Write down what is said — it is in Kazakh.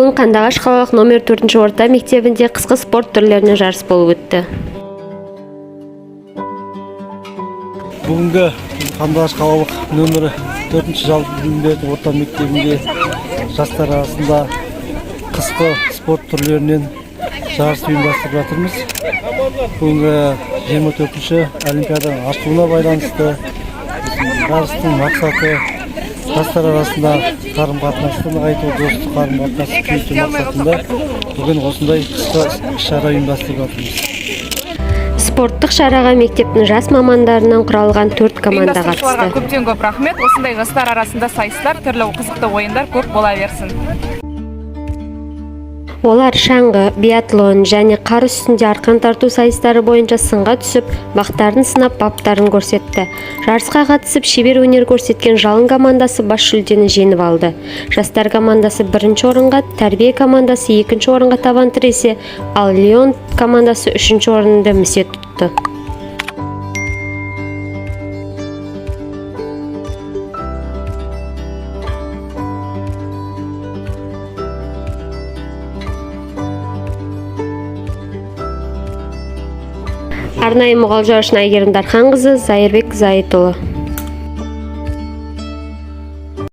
Бүгін Қандыағаш қалалық номер 4 орта мектебінде қысқы спорт түрлеріне жарыс болып өтті. Бүгінгі Қандыағаш қалалық номер 4 жалпы білім беретін орта мектебінде жастар арасында қысқы спорт түрлерінен жарыс ұйымдастырып жатырмыз. Бүгінгі 24-ші олимпиаданың ашылуына байланысты жарыстың мақсаты жастар арасында қарым-қатынасты нығайту, достық қарым-қатынасты күшейту мақсатында бүгін осындай қысқы шара ұйымдастырып жатырмыз. Спорттық шараға мектептің жас мамандарынан құралған 4 команда қатысты. Көптен көп рахмет. Осындай жастар арасында сайыстар, түрлі қызықты ойындар көп бола берсін. Олар шаңғы, биатлон және қар үстінде арқан тарту сайыстары бойынша сынға түсіп, бақтарын сынап, баптарын көрсетті. Жарысқа қатысып, шебер өнер көрсеткен Жалын командасы бас жүлдені жеңіп алды. Жастар командасы 1-ші орынға, Тәрбие командасы 2-ші орынға табан тіресе, ал Лион командасы 3-ші орынды місе тұтты. Арнайы мұғалжар үшін Әйгерім Дарханқызы, Зайырбек Зайытұлы.